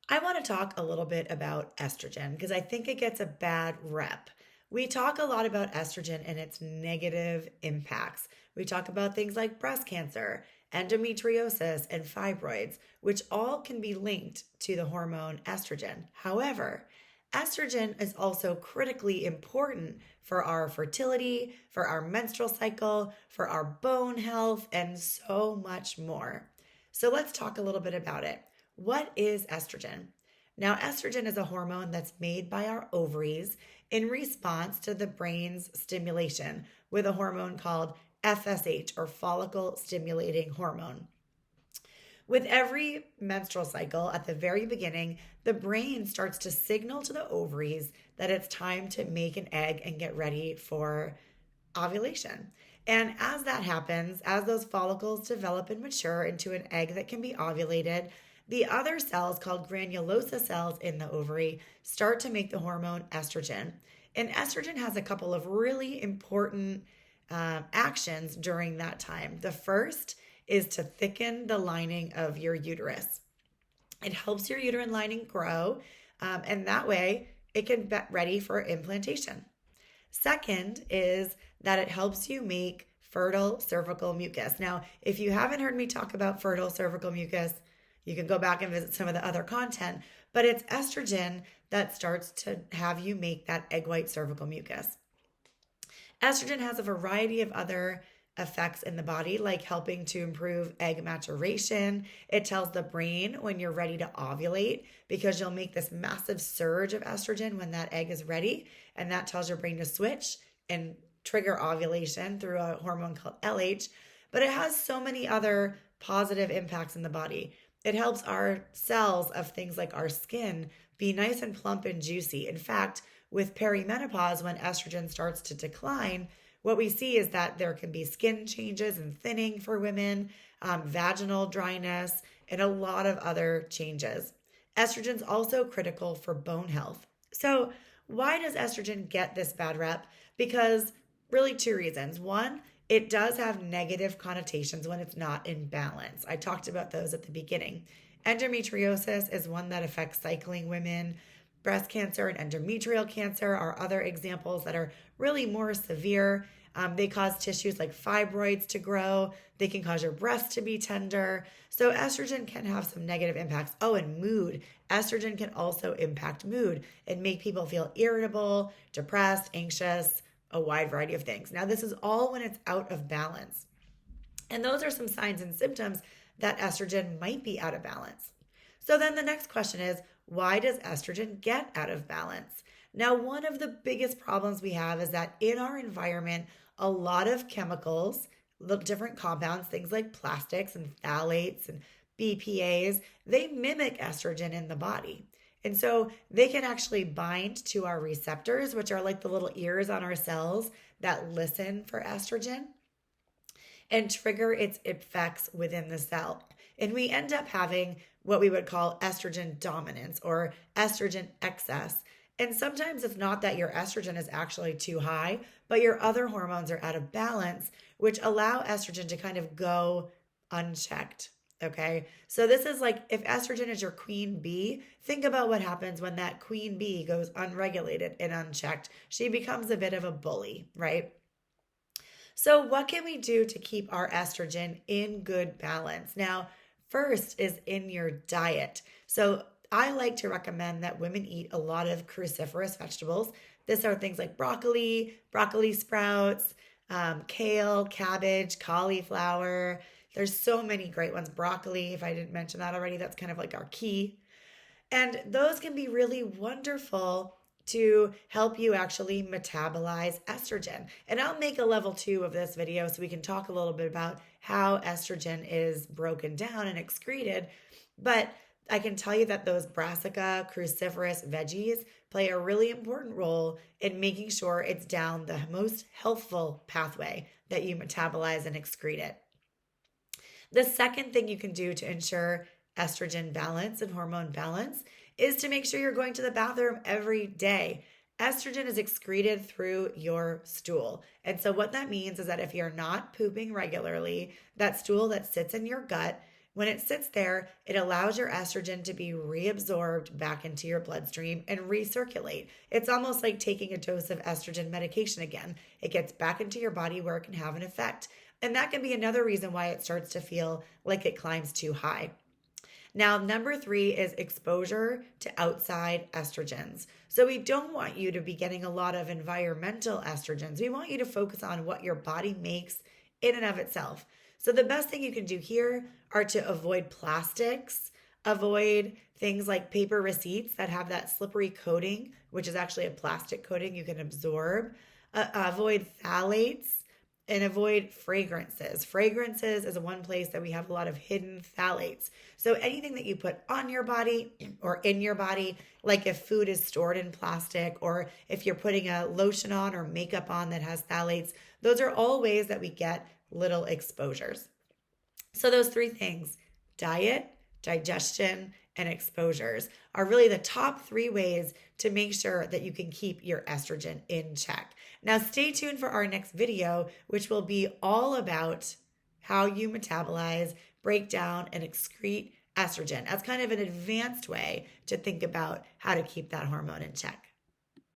I want to talk a little bit about estrogen because I think it gets a bad rep. We talk a lot about estrogen and its negative impacts. We talk about things like breast cancer, endometriosis, and fibroids, which all can be linked to the hormone estrogen. However, estrogen is also critically important for our fertility, for our menstrual cycle, for our bone health, and so much more. So let's talk a little bit about it. What is estrogen? Now, estrogen is a hormone that's made by our ovaries in response to the brain's stimulation with a hormone called FSH or follicle stimulating hormone. With every menstrual cycle at the very beginning, the brain starts to signal to the ovaries that it's time to make an egg and get ready for ovulation. And as that happens, as those follicles develop and mature into an egg that can be ovulated, the other cells called granulosa cells in the ovary start to make the hormone estrogen. And estrogen has a couple of really important actions during that time. The first is to thicken the lining of your uterus. It helps your uterine lining grow, and that way it can get ready for implantation. Second is that it helps you make fertile cervical mucus. Now, if you haven't heard me talk about fertile cervical mucus, you can go back and visit some of the other content, but it's estrogen that starts to have you make that egg white cervical mucus. Estrogen has a variety of other effects in the body, like helping to improve egg maturation. It tells the brain when you're ready to ovulate because you'll make this massive surge of estrogen when that egg is ready. And that tells your brain to switch and trigger ovulation through a hormone called LH. But it has so many other positive impacts in the body. It helps our cells of things like our skin be nice and plump and juicy. In fact, with perimenopause, when estrogen starts to decline, what we see is that there can be skin changes and thinning for women, vaginal dryness, and a lot of other changes. Estrogen is also critical for bone health. So, why does estrogen get this bad rep? Because really two reasons. One, it does have negative connotations when it's not in balance. I talked about those at the beginning. Endometriosis is one that affects cycling women. Breast cancer and endometrial cancer are other examples that are really more severe. They cause tissues like fibroids to grow. They can cause your breasts to be tender. So estrogen can have some negative impacts. Oh, and mood. Estrogen can also impact mood and make people feel irritable, depressed, anxious, a wide variety of things. Now, this is all when it's out of balance. And those are some signs and symptoms that estrogen might be out of balance. So then the next question is, why does estrogen get out of balance? Now, one of the biggest problems we have is that in our environment, a lot of chemicals, different compounds, things like plastics and phthalates and BPAs, they mimic estrogen in the body. And so they can actually bind to our receptors, which are like the little ears on our cells that listen for estrogen, and trigger its effects within the cell. And we end up having what we would call estrogen dominance or estrogen excess. And sometimes it's not that your estrogen is actually too high, but your other hormones are out of balance, which allow estrogen to kind of go unchecked. Okay. So this is like if estrogen is your queen bee, think about what happens when that queen bee goes unregulated and unchecked. She becomes a bit of a bully, right? So, what can we do to keep our estrogen in good balance? Now, first is in your diet. So, I like to recommend that women eat a lot of cruciferous vegetables. These are things like broccoli sprouts, kale, cabbage, cauliflower. There's so many great ones. Broccoli, if I didn't mention that already, that's kind of like our key. And those can be really wonderful to help you actually metabolize estrogen. And I'll make a level 2 of this video so we can talk a little bit about how estrogen is broken down and excreted. But I can tell you that those brassica cruciferous veggies play a really important role in making sure it's down the most healthful pathway that you metabolize and excrete it. The second thing you can do to ensure estrogen balance and hormone balance is to make sure you're going to the bathroom every day. Estrogen is excreted through your stool. And so what that means is that if you're not pooping regularly, that stool that sits in your gut When it sits there, it allows your estrogen to be reabsorbed back into your bloodstream and recirculate. It's almost like taking a dose of estrogen medication again. It gets back into your body where it can have an effect. And that can be another reason why it starts to feel like it climbs too high. Now, number 3 is exposure to outside estrogens. So we don't want you to be getting a lot of environmental estrogens. We want you to focus on what your body makes in and of itself. So the best thing you can do here are to avoid plastics, avoid things like paper receipts that have that slippery coating, which is actually a plastic coating you can absorb, avoid phthalates, and avoid fragrances. Fragrances is one place that we have a lot of hidden phthalates. So anything that you put on your body or in your body, like if food is stored in plastic or if you're putting a lotion on or makeup on that has phthalates, those are all ways that we get little exposures. So those 3 things, diet, digestion, and exposures, are really the top 3 ways to make sure that you can keep your estrogen in check. Now, stay tuned for our next video, which will be all about how you metabolize, break down, and excrete estrogen. That's kind of an advanced way to think about how to keep that hormone in check.